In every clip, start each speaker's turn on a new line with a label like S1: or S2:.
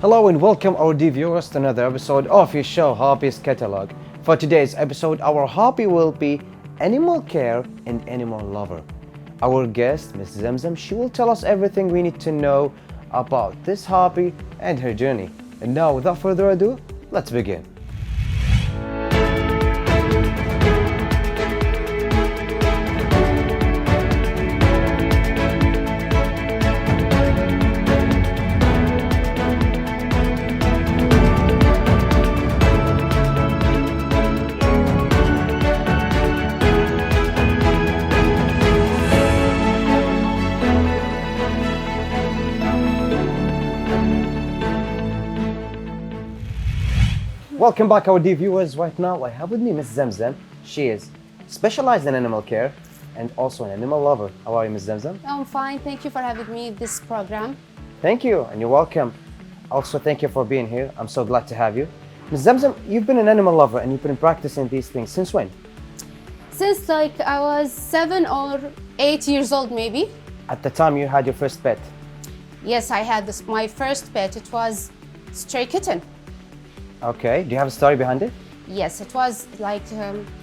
S1: Hello and welcome our dear viewers to another episode of your show Hobbies Catalog. For today's episode, our hobby will be animal care and animal lover. Our guest, Ms. Zamzam, she will tell us everything we need to know about this hobby and her journey. And now, without further ado, let's begin. Welcome back our dear viewers. Right now I have with me Ms. Zamzam. She is specialized in animal care and also an animal lover. How are you, Ms. Zamzam?
S2: I'm fine. Thank you for having me in this program.
S1: Thank you and you're welcome. Also thank you for being here. I'm so glad to have you. Ms. Zamzam, you've been an animal lover and you've been practicing these things since when?
S2: Since like I was 7 or 8 years old maybe.
S1: At the time you had your first pet.
S2: Yes, I had my first pet. It was stray kitten.
S1: Okay, do you have a story behind it?
S2: Yes, it was like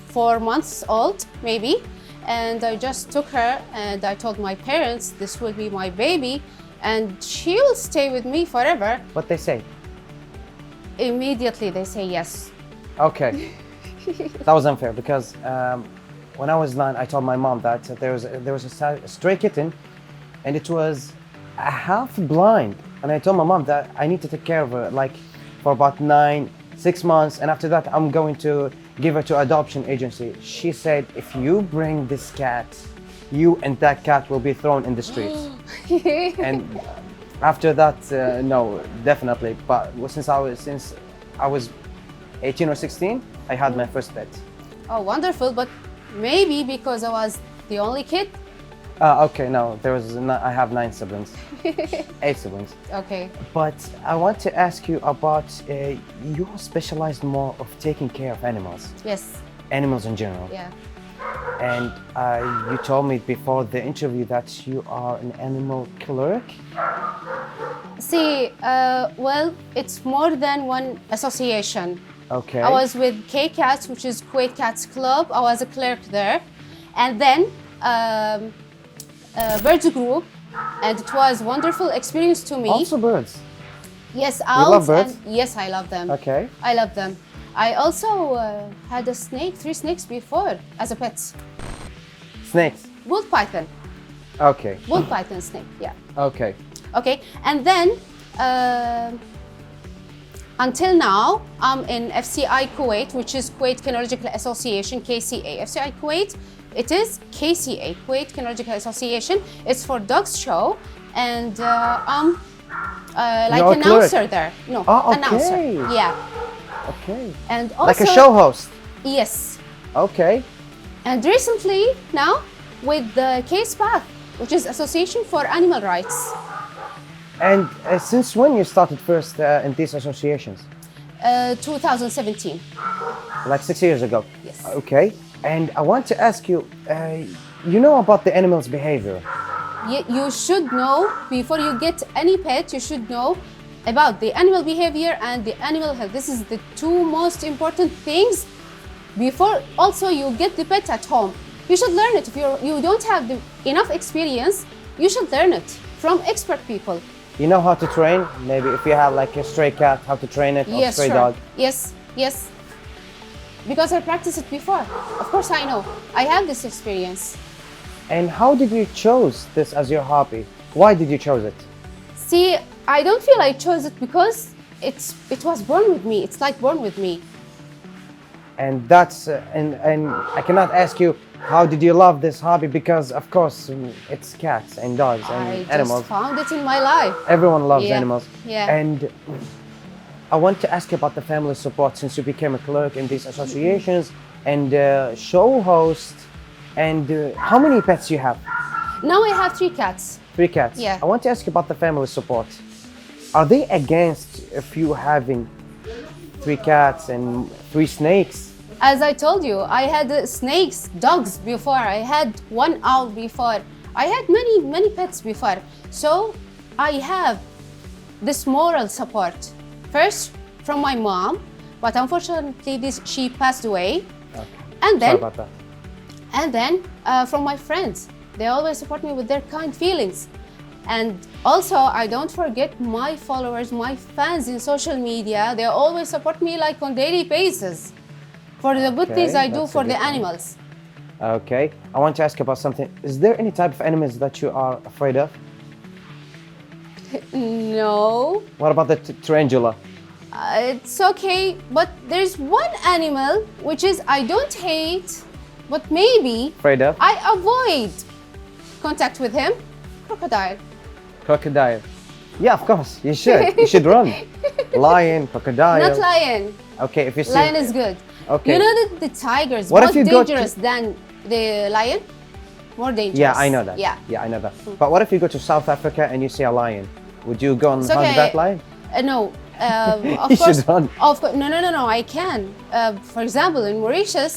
S2: 4 months old maybe, and I just took her and I told my parents this will be my baby and she will stay with me forever.
S1: What they say?
S2: Immediately they say yes.
S1: Okay, that was unfair because when I was 9 I told my mom that there was a stray kitten and it was half blind, and I told my mom that I need to take care of her like for about 6 months, and after that I'm going to give her to adoption agency. She said, if you bring this cat, you and that cat will be thrown in the streets. And after that, no, definitely. But since I was 18 or 16, I had my first pet.
S2: Oh, wonderful, but maybe because I was the only kid.
S1: Okay, no, I have 9 siblings, 8 siblings.
S2: Okay.
S1: But I want to ask you about, you specialized more of taking care of animals.
S2: Yes.
S1: Animals in general.
S2: Yeah.
S1: And you told me before the interview that you are an animal clerk.
S2: See, well, it's more than one association.
S1: Okay.
S2: I was with K-Cats, which is Kuwait Cats Club. I was a clerk there. And then Birds Group, and it was a wonderful experience to me.
S1: Also birds.
S2: Yes,
S1: You love birds?
S2: Yes, I love them.
S1: Okay.
S2: I love them. I also had a snake, 3 snakes before as a pet.
S1: Snakes.
S2: Bull python.
S1: Okay.
S2: Bull python snake, yeah.
S1: Okay.
S2: Okay, and then until now, I'm in FCI Kuwait, which is Kuwait Kinological Association, KCA. FCI Kuwait, it is KCA, Kuwait Kinological Association. It's for dogs show, and I'm like
S1: You're a
S2: announcer
S1: clerk.
S2: there. No,
S1: Oh, okay.
S2: announcer. Yeah.
S1: Okay.
S2: And also,
S1: Like a show host.
S2: Yes.
S1: Okay.
S2: And recently, now, with the KSPAC, which is Association for Animal Rights.
S1: And since when you started first in these associations?
S2: 2017.
S1: Like 6 years ago?
S2: Yes.
S1: Okay. And I want to ask you, you know about the animal's behavior?
S2: You should know, before you get any pet, you should know about the animal behavior and the animal health. This is the 2 most important things before also you get the pet at home. You should learn it. If you don't have enough experience, you should learn it from expert people.
S1: You know how to train? Maybe if you have like a stray cat, how to train it, or
S2: Yes,
S1: stray
S2: sure.
S1: dog?
S2: Yes, yes. Because I practiced it before. Of course I know. I have this experience.
S1: And how did you choose this as your hobby? Why did you choose it?
S2: See, I don't feel I chose it because it was born with me. It's like born with me.
S1: And that's and I cannot ask you how did you love this hobby, because of course it's cats and dogs and
S2: I
S1: animals.
S2: just found it in my life.
S1: Everyone loves
S2: Yeah,
S1: animals.
S2: yeah.
S1: And I want to ask you about the family support, since you became a clerk in these associations and show host. And how many pets you have?
S2: Now I have 3 cats.
S1: 3 cats.
S2: Yeah.
S1: I want to ask you about the family support. Are they against if you having 3 cats and 3 snakes?
S2: As I told you, I had snakes, dogs before. I had 1 owl before. I had many pets before. So I have this moral support first from my mom, but unfortunately she passed away.
S1: Okay.
S2: And
S1: Sorry
S2: then,
S1: about that.
S2: and then from my friends. They always support me with their kind feelings. And also, I don't forget my followers, my fans in social media. They always support me like on daily basis for the good things I do
S1: that's a
S2: for
S1: good
S2: the
S1: thing.
S2: animals.
S1: Okay. I want to ask about something. Is there any type of animals that you are afraid of?
S2: No,
S1: What about the tarantula?
S2: it's okay. But there's one animal which is I don't hate, but maybe
S1: Afraid of?
S2: I avoid contact with him. Crocodile.
S1: Crocodile. Yeah, of course. You should. You should run. Lion, crocodile.
S2: Not lion.
S1: Okay, if you see.
S2: Lion is good.
S1: Okay.
S2: You know that the tiger is
S1: What
S2: more
S1: if you go to-
S2: dangerous than the lion? More dangerous.
S1: Yeah, I know that.
S2: Yeah.
S1: Yeah, I know that. But what if you go to South Africa and you see a lion? Would you go and
S2: It's
S1: hunt
S2: okay.
S1: that lion?
S2: No. Of
S1: You
S2: course.
S1: should run.
S2: Of course. No. I can. For example, in Mauritius,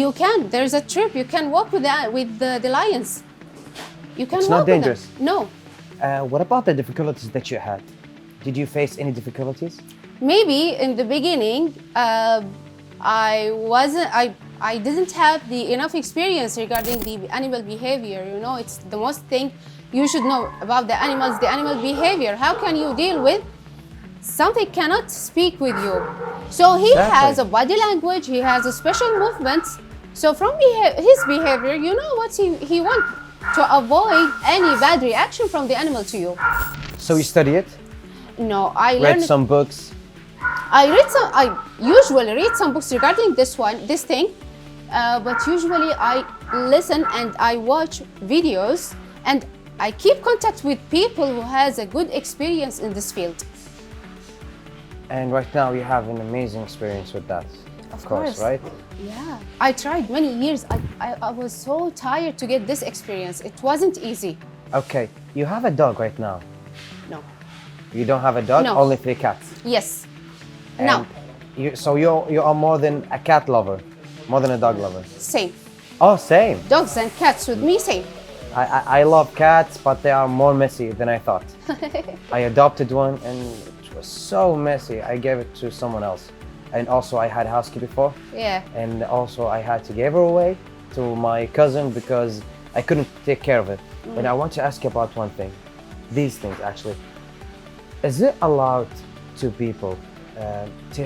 S2: you can. There's a trip. You can walk with the lions. You can
S1: It's
S2: walk
S1: not
S2: with
S1: dangerous?
S2: them. No.
S1: What about the difficulties that you had? Did you face any difficulties?
S2: Maybe in the beginning, I didn't have the enough experience regarding the animal behavior. You know, it's the most thing you should know about the animals, the animal behavior. How can you deal with something cannot speak with you? So he
S1: Exactly.
S2: has a body language, he has a special movements. So from his behavior, you know what he wants to avoid any bad reaction from the animal to you.
S1: So you study it?
S2: No, I
S1: Read
S2: learned
S1: some books?
S2: I usually read some books regarding this thing, but usually I listen and I watch videos and I keep contact with people who has a good experience in this field.
S1: And right now you have an amazing experience with that. Of course, right?
S2: Yeah, I tried many years. I was so tired to get this experience. It wasn't easy.
S1: Okay, you have a dog right now.
S2: No.
S1: You don't have a dog,
S2: No.
S1: only 3 cats.
S2: Yes.
S1: And
S2: No.
S1: So you are more than a cat lover, more than a dog lover.
S2: Same.
S1: Oh, same.
S2: Dogs and cats with me, same.
S1: I love cats, but they are more messy than I thought. I adopted one and it was so messy. I gave it to someone else. And also I had a husky before.
S2: Yeah.
S1: And also I had to give her away to my cousin because I couldn't take care of it. But I want to ask you about one thing. These things actually. Is it allowed to people to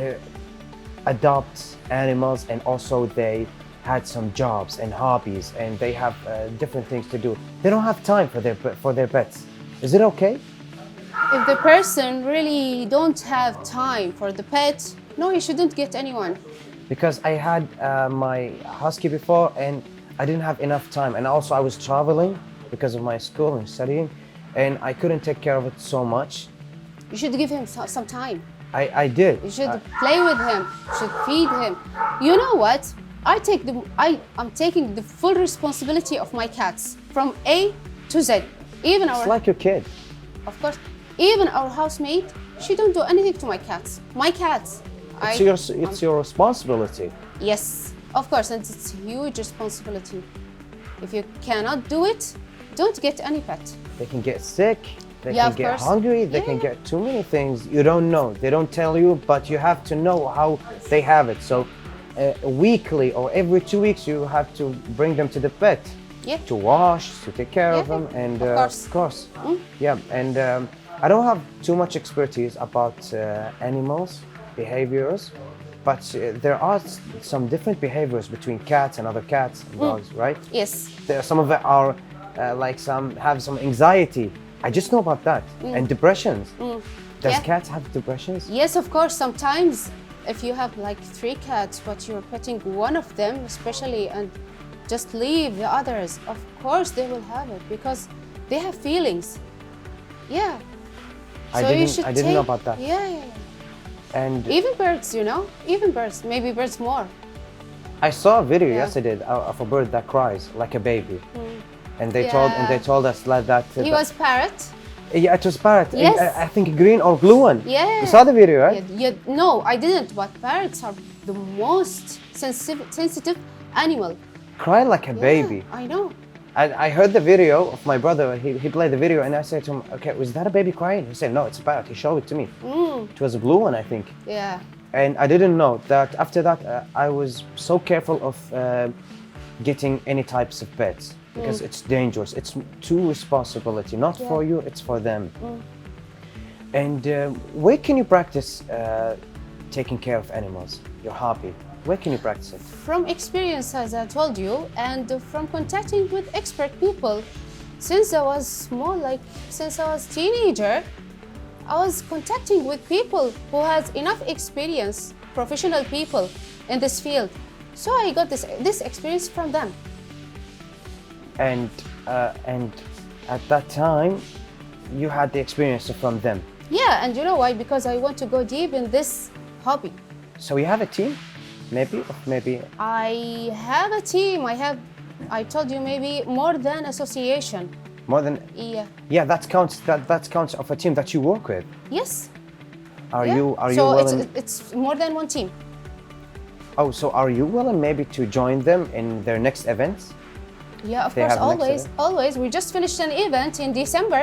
S1: adopt animals and also they had some jobs and hobbies and they have different things to do? They don't have time for their pets. Is it okay?
S2: If the person really don't have time for the pet, no, he shouldn't get anyone.
S1: Because I had my husky before and I didn't have enough time, and also I was traveling because of my school and studying, and I couldn't take care of it so much.
S2: You should give him some time.
S1: I did.
S2: You should play with him. You should feed him. You know what? I'm taking the full responsibility of my cats from A to Z. Even
S1: It's
S2: our,
S1: like your kid.
S2: of course, even our housemate, she don't do anything to my cats. My cats.
S1: It's your responsibility.
S2: Yes, of course, and it's a huge responsibility. If you cannot do it, don't get any pet.
S1: They can get sick, they
S2: Yeah,
S1: can
S2: of
S1: get
S2: course.
S1: hungry, they can get too many things. You don't know. They don't tell you, but you have to know how they have it. So weekly or every 2 weeks, you have to bring them to the vet
S2: Yeah.
S1: to wash, to take care of
S2: Yeah,
S1: them. And
S2: of course.
S1: Yeah. And I don't have too much expertise about animals, behaviors, but there are some different behaviors between cats and other cats and dogs, right?
S2: Yes.
S1: Some of it are like some have some anxiety. I just know about that. And depressions. Does
S2: Yeah.
S1: cats have depressions?
S2: Yes, of course. Sometimes, if you have like 3 cats, but you're petting one of them, especially, and just leave the others, of course they will have it because they have feelings. Yeah.
S1: I didn't know about that.
S2: Yeah.
S1: And
S2: Even birds, you know, even birds, maybe birds more.
S1: I saw a video
S2: Yeah.
S1: yesterday of a bird that cries like a baby. And they
S2: Yeah.
S1: told us like that.
S2: He was parrot.
S1: Yeah, it was parrot.
S2: Yes.
S1: I think green or blue one.
S2: Yeah.
S1: You saw the video, right?
S2: No, I didn't. But parrots are the most sensitive animal.
S1: Cry like a
S2: Yeah,
S1: baby.
S2: I know.
S1: I heard the video of my brother. He played the video, and I said to him, "Okay, was that a baby crying?" He said, "No, it's a parrot." He showed it to me. It was a blue one, I think.
S2: Yeah.
S1: And I didn't know that. After that, I was so careful of getting any types of pets because it's dangerous. It's too responsibility, not for you, it's for them. And where can you practice taking care of animals? Your hobby. Where can you practice it?
S2: From experience, as I told you, and from contacting with expert people. Since I was small, like since I was teenager, I was contacting with people who has enough experience, professional people in this field. So I got this experience from them.
S1: And at that time, you had the experience from them.
S2: Yeah, and you know why? Because I want to go deep in this hobby.
S1: So you have a team, maybe,
S2: I have a team. I told you maybe more than association.
S1: more than.
S2: Yeah.
S1: Yeah, that counts. That counts of a team that you work with.
S2: Yes.
S1: Are
S2: Yeah.
S1: you
S2: So
S1: willing?
S2: it's more than one team.
S1: Oh, so are you willing maybe to join them in their next events?
S2: Yeah, of
S1: They
S2: course.
S1: have next
S2: Always,
S1: event?
S2: always. We just finished an event in December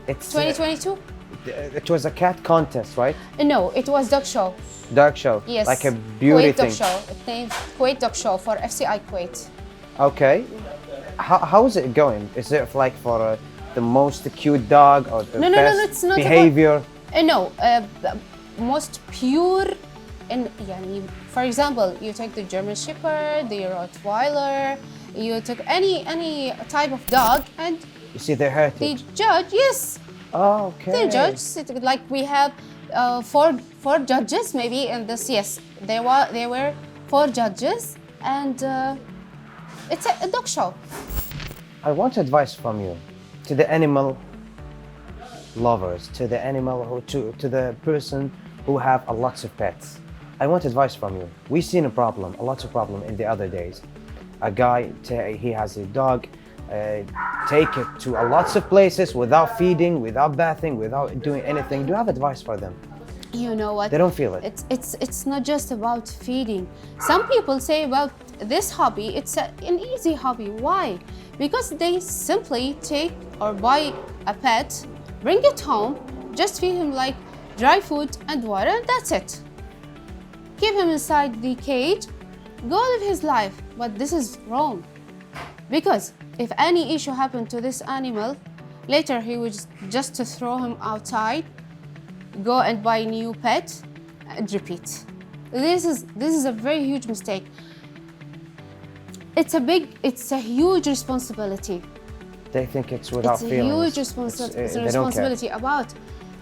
S1: It's
S2: 2022.
S1: It was a cat contest, right?
S2: No, it was dog show.
S1: Dog show.
S2: Yes.
S1: Like a beauty
S2: Kuwait
S1: thing.
S2: dog show. It named Kuwait dog show for FCI Kuwait.
S1: Okay. How is it going? Is it like for the most cute dog or the
S2: No,
S1: best
S2: it's not about-
S1: behavior?
S2: No, the most pure. And يعني, for example, you take the German Shepherd, the Rottweiler, you took any type of dog, and
S1: You see their
S2: the
S1: heritage.
S2: judge, yes,
S1: Oh, okay.
S2: the judge, like we have four judges maybe in this. Yes, there were four judges, and it's a dog show.
S1: I want advice from you to the animal lovers, to the animal to the person who have a lots of pets. I want advice from you. We've seen a lots of problem in the other days. A guy, he has a dog, take it to a lots of places without feeding, without bathing, without doing anything. Do you have advice for them?
S2: You know what?
S1: They don't feel it.
S2: It's not just about feeding. Some people say about this hobby, it's an easy hobby. Why? Because they simply take or buy a pet, bring it home, just feed him like dry food and water, and that's it. Keep him inside the cage, go live his life. But this is wrong. Because if any issue happened to this animal, later he would just to throw him outside, go and buy a new pet, and repeat. This is a very huge mistake. It's a huge responsibility.
S1: They think it's without
S2: It's a
S1: feelings.
S2: huge
S1: They don't care.
S2: responsibility about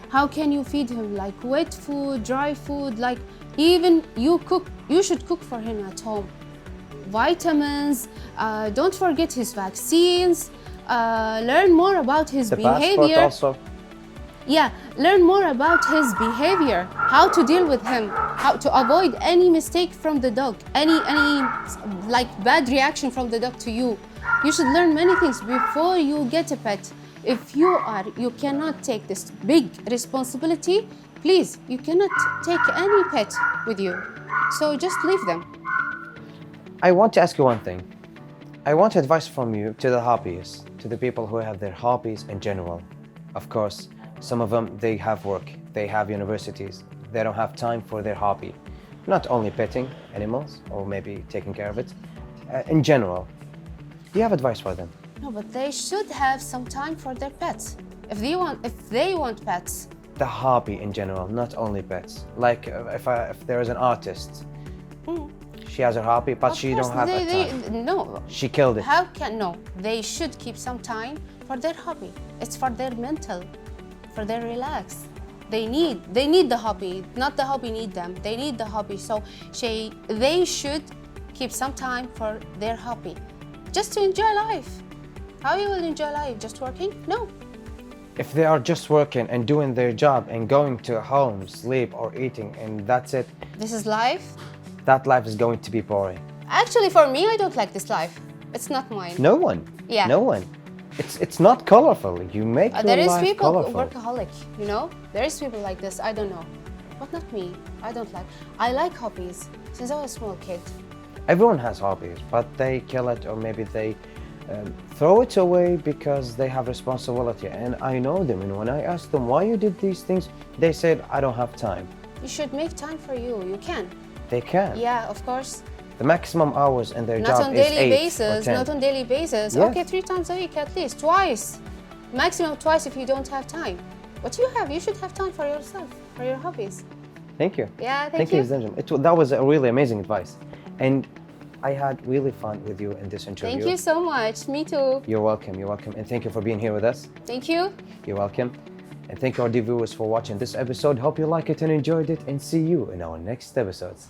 S2: how can you feed him, like wet food, dry food, like even you should cook for him at home. Vitamins, don't forget his vaccines, learn more about his
S1: The passport
S2: behavior.
S1: also.
S2: Yeah, learn more about his behavior, how to deal with him, how to avoid any mistake from the dog, any like bad reaction from the dog to you. You should learn many things before you get a pet. If you cannot take this big responsibility, please, you cannot take any pet with you. So just leave them.
S1: I want to ask you one thing. I want advice from you to the hobbyists, to the people who have their hobbies in general. Of course, some of them, they have work, they have universities, they don't have time for their hobby. Not only petting animals or maybe taking care of it, in general. Do you have advice for them?
S2: No, but they should have some time for their pets. If they want pets.
S1: The hobby in general, not only pets. Like if there is an artist, she has her hobby, but
S2: Of
S1: she
S2: course,
S1: don't have that time.
S2: No.
S1: She killed it.
S2: How can no? They should keep some time for their hobby. It's for their mental, for their relax. They need the hobby, not the hobby need them. They need the hobby. So they should keep some time for their hobby, just to enjoy life. How you will enjoy life? Just working? No.
S1: If they are just working and doing their job and going to home, sleep or eating, and that's it,
S2: This is life.
S1: that life is going to be boring.
S2: Actually, for me, I don't like this life. It's not mine.
S1: No one.
S2: Yeah.
S1: No one. It's not colorful. You make your
S2: There is
S1: life
S2: people
S1: colorful.
S2: workaholic, you know? There is people like this, I don't know. But not me, I don't like. I like hobbies since I was a small kid.
S1: Everyone has hobbies, but they kill it or maybe they throw it away because they have responsibility. And I know them, and when I asked them why you did these things, they said, I don't have time.
S2: You should make time for you. You can.
S1: They can.
S2: Yeah, of course.
S1: The maximum hours in their
S2: Not
S1: job
S2: on
S1: is
S2: daily
S1: 8
S2: basis.
S1: or 10.
S2: Not on daily basis.
S1: Yes.
S2: Okay, 3 times a week at least. Twice. Maximum twice if you don't have time. But you have. You should have time for yourself, for your hobbies.
S1: Thank you.
S2: Yeah,
S1: Thank you, Zanjam. That was a really amazing advice. And I had really fun with you in this interview.
S2: Thank you so much. Me too.
S1: You're welcome. You're welcome. And thank you for being here with us.
S2: Thank you.
S1: You're welcome. And thank you, our dear viewers, for watching this episode. Hope you like it and enjoyed it. And see you in our next episodes.